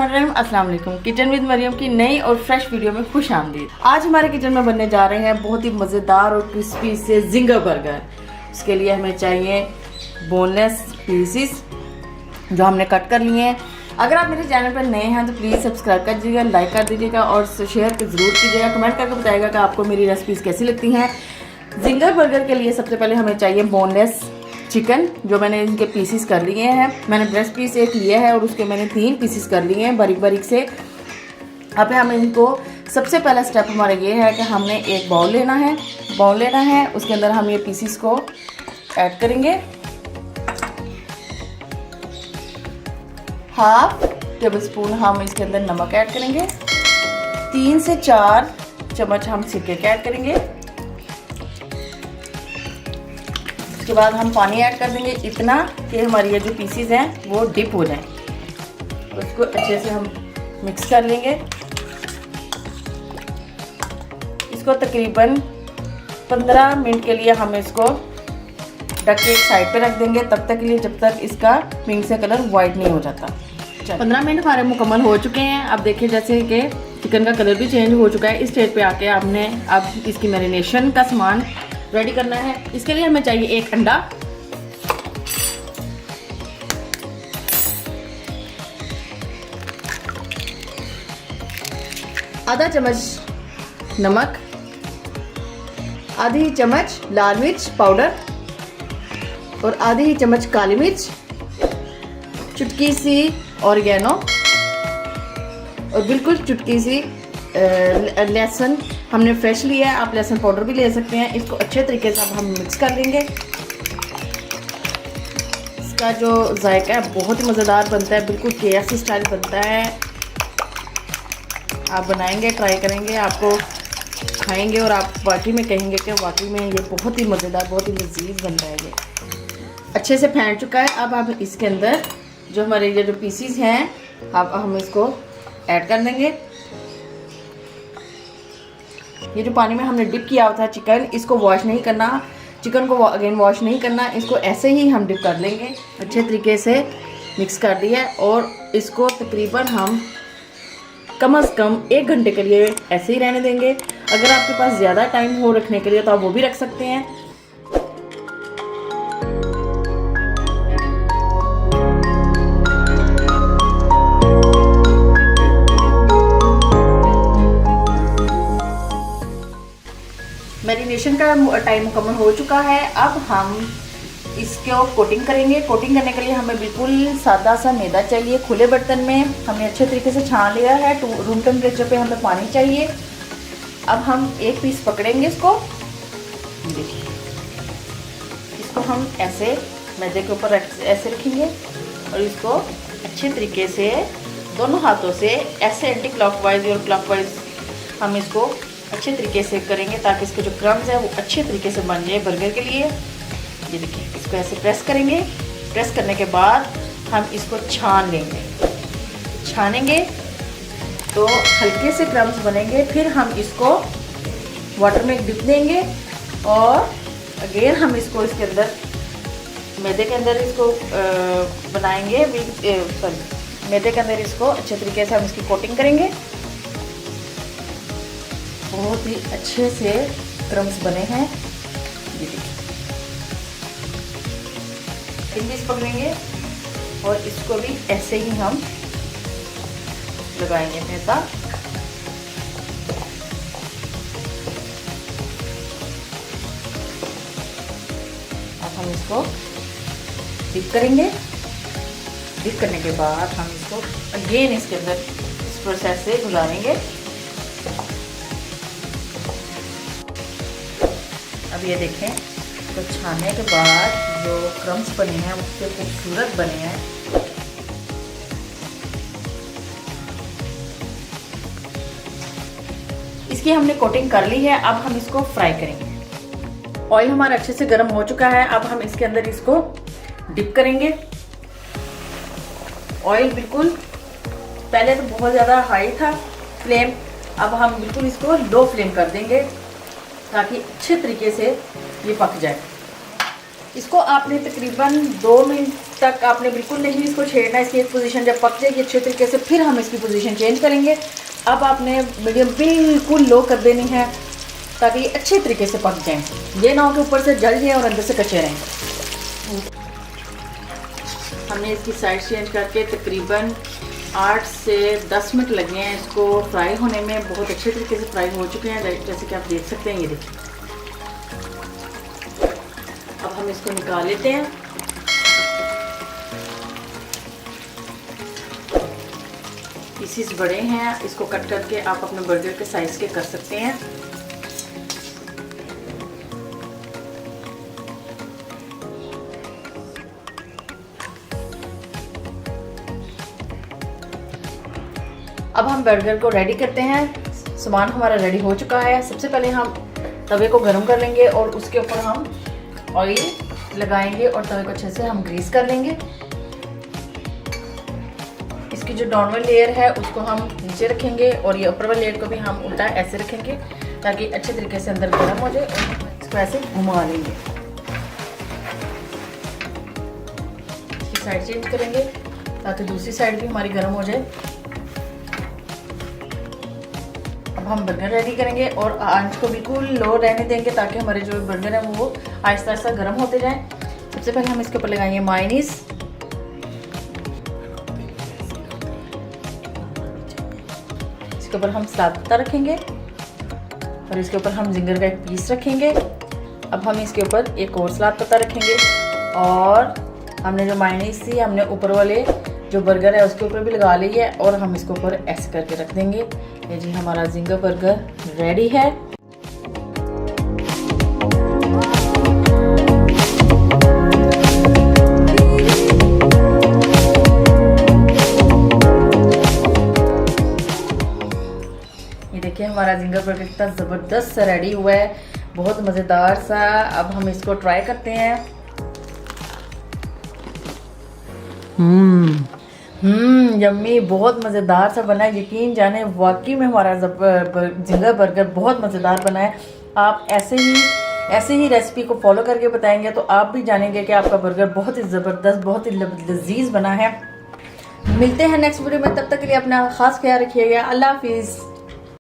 बिस्मिल्लाहिर्रहमानिर्रहीम। अस्सलाम वालेकुम। किचन विद मरियम की नई और फ्रेश वीडियो में खुश आमदीद। आज हमारे किचन में बनने जा रहे हैं बहुत ही मज़ेदार और क्रिस्पी से जिंगर बर्गर। इसके लिए हमें चाहिए बोनलेस पीसेस जो हमने कट कर लिए हैं। अगर आप मेरे चैनल पर नए हैं तो प्लीज़ सब्सक्राइब कर दीजिएगा, लाइक कर दीजिएगा और शेयर ज़रूर कीजिएगा। कमेंट करके बताइएगा कि आपको मेरी रेसिपीज़ कैसी लगती हैं। जिंगर बर्गर के लिए सबसे पहले हमें चाहिए बोनलेस चिकन, जो मैंने इनके पीसेस कर लिए हैं। मैंने ब्रेस्ट पीस एक लिया है और उसके मैंने 3 पीसेस कर लिए हैं बारीक बारीक से। अब हम इनको सबसे पहला स्टेप हमारा ये है कि हमने एक बाउल लेना है। उसके अंदर हम ये पीसेस को ऐड करेंगे। हाफ टेबल स्पून हम इसके अंदर नमक ऐड करेंगे। 3 से 4 चम्मच हम सिरके के ऐड करेंगे। उसके बाद हम पानी ऐड कर देंगे इतना कि हमारी ये जो पीसीज हैं वो डिप हो जाएं। उसको अच्छे से हम मिक्स कर लेंगे। इसको तकरीबन 15 मिनट के लिए हम इसको ढक के एक साइड पे रख देंगे, तब तक के लिए जब तक इसका पिंक से कलर वाइट नहीं हो जाता। 15 मिनट हमारे मुकम्मल हो चुके हैं। अब देखिए जैसे कि चिकन का कलर भी चेंज हो चुका है। इस स्टेज पे आके हमने अब इसकी मैरिनेशन का सामान रेडी करना है। इसके लिए हमें चाहिए एक अंडा, आधा चम्मच नमक, आधी चम्मच लाल मिर्च पाउडर और आधी चम्मच काली मिर्च, चुटकी सी ऑरिगेनो और बिल्कुल चुटकी सी लहसुन हमने फ्रेश लिया है। आप लहसुन पाउडर भी ले सकते हैं। इसको अच्छे तरीके से अब हम मिक्स कर लेंगे। इसका जो जायका है बहुत ही मज़ेदार बनता है, बिल्कुल KFC स्टाइल बनता है। आप बनाएंगे, ट्राई करेंगे, आपको खाएंगे और आप वाकई में कहेंगे कि वाकई में ये बहुत ही मज़ेदार, बहुत ही लजीज बनता है। ये अच्छे से फैंट चुका है। अब हम इसके अंदर जो हमारे ये जो पीसीज हैं अब हम इसको ऐड कर देंगे। ये जो पानी में हमने डिप किया हुआ था चिकन, इसको वॉश नहीं करना, चिकन को अगेन वॉश नहीं करना, इसको ऐसे ही हम डिप कर लेंगे। अच्छे तरीके से मिक्स कर दिया और इसको तकरीबन हम कम से कम 1 घंटे के लिए ऐसे ही रहने देंगे। अगर आपके पास ज़्यादा टाइम हो रखने के लिए तो आप वो भी रख सकते हैं। मैरिनेशन का टाइम मुकम्मल हो चुका है। अब हम इसको कोटिंग करेंगे। कोटिंग करने के लिए हमें बिल्कुल सादा सा मैदा चाहिए। खुले बर्तन में हमने अच्छे तरीके से छान लिया है। रूम टेम्परेचर पे हमें पानी चाहिए। अब हम एक पीस पकड़ेंगे इसको, देखिए इसको हम ऐसे मैदे के ऊपर ऐसे रखेंगे और इसको अच्छे तरीके से दोनों हाथों से ऐसे एंटी क्लॉकवाइज और क्लॉकवाइज हम इसको अच्छे तरीके से करेंगे ताकि इसके जो क्रम्स है वो अच्छे तरीके से बन जाए बर्गर के लिए। ये देखिए इसको ऐसे प्रेस करेंगे। प्रेस करने के बाद हम इसको छान लेंगे। छानेंगे तो हल्के से क्रम्स बनेंगे। फिर हम इसको वाटर में डिप देंगे और अगेन हम इसको इसके अंदर मैदे के अंदर इसको बनाएंगे। मैदे के अंदर इसको अच्छे तरीके से हम इसकी कोटिंग करेंगे। बहुत ही अच्छे से क्रम्स बने हैं। ये देखिए पीस पकड़ेंगे और इसको भी ऐसे ही हम लगाएंगे मैदा। अब हम इसको डिप करेंगे। डिप करने के बाद हम इसको अगेन इसके अंदर इस प्रोसेस से गुजारेंगे। अब ये देखें तो छानने के बाद जो क्रम्स बने हैं उससे खूबसूरत बने हैं। इसकी हमने कोटिंग कर ली है। अब हम इसको फ्राई करेंगे। ऑयल हमारा अच्छे से गर्म हो चुका है। अब हम इसके अंदर इसको डिप करेंगे। ऑयल बिल्कुल पहले तो बहुत ज़्यादा हाई था फ्लेम, अब हम बिल्कुल इसको लो फ्लेम कर देंगे ताकि अच्छे तरीके से ये पक जाए। इसको आपने तकरीबन 2 मिनट तक आपने बिल्कुल नहीं इसको छेड़ना। इसकी एक पोजीशन जब पक जाएगी अच्छे तरीके से, फिर हम इसकी पोजीशन चेंज करेंगे। अब आपने मीडियम बिल्कुल लो कर देनी है ताकि ये अच्छे तरीके से पक जाएं। ये ना हो कि ऊपर से जल जाए और अंदर से कच्चे रहें। हमने इसकी साइड चेंज करके तकरीबन 8 से 10 मिनट लगे हैं इसको फ्राई होने में। बहुत अच्छे तरीके से फ्राई हो चुके हैं, जैसे कि आप देख सकते हैं। ये देखिए, अब हम इसको निकाल लेते हैं। पीसीस बड़े हैं, इसको कट करके आप अपने बर्गर के साइज के कर सकते हैं। अब हम बर्गर को रेडी करते हैं। सामान हमारा रेडी हो चुका है। सबसे पहले हम तवे को गर्म कर लेंगे और उसके ऊपर हम ऑयल लगाएंगे और तवे को अच्छे से हम ग्रीस कर लेंगे। इसकी जो नॉर्मल लेयर है उसको हम नीचे रखेंगे और ये ऊपर वाली लेयर को भी हम उल्टा ऐसे रखेंगे ताकि अच्छे तरीके से अंदर गर्म हो जाए। और इसको ऐसे घुमा लेंगे, इसकी साइड चेंज करेंगे ताकि दूसरी साइड भी हमारी गर्म हो जाए। अब हम बर्गर रेडी करेंगे और आंच को बिल्कुल लो रहने देंगे ताकि हमारे जो बर्गर हैं वो आहिस्ता आहिस्ता गर्म होते जाएं। सबसे पहले हम इसके ऊपर लगाएंगे मायोनीज। इसके ऊपर हम सलाद पत्ता रखेंगे और इसके ऊपर हम जिंगर का एक पीस रखेंगे। अब हम इसके ऊपर एक और सलाद पत्ता रखेंगे और हमने जो मायोनीज थी हमने ऊपर वाले जो बर्गर है उसके ऊपर भी लगा ली है और हम इसके ऊपर ऐसे करके रख देंगे। ये जी हमारा जिंगर बर्गर रेडी है। ये देखिए हमारा जिंगर बर्गर कितना ज़बरदस्त सा रेडी हुआ है, बहुत मज़ेदार सा। अब हम इसको ट्राई करते हैं। यम्मी, बहुत मज़ेदार सा बना है। यकीन जाने वाकई में हमारा जिंगर बर्गर बहुत मज़ेदार बना है। आप ऐसे ही रेसिपी को फॉलो करके बताएंगे तो आप भी जानेंगे कि आपका बर्गर बहुत ही ज़बरदस्त, बहुत ही लजीज बना है। मिलते हैं नेक्स्ट वीडियो में, तब तक के लिए अपना ख़ास ख्याल रखिएगा। अल्लाह हाफिज़।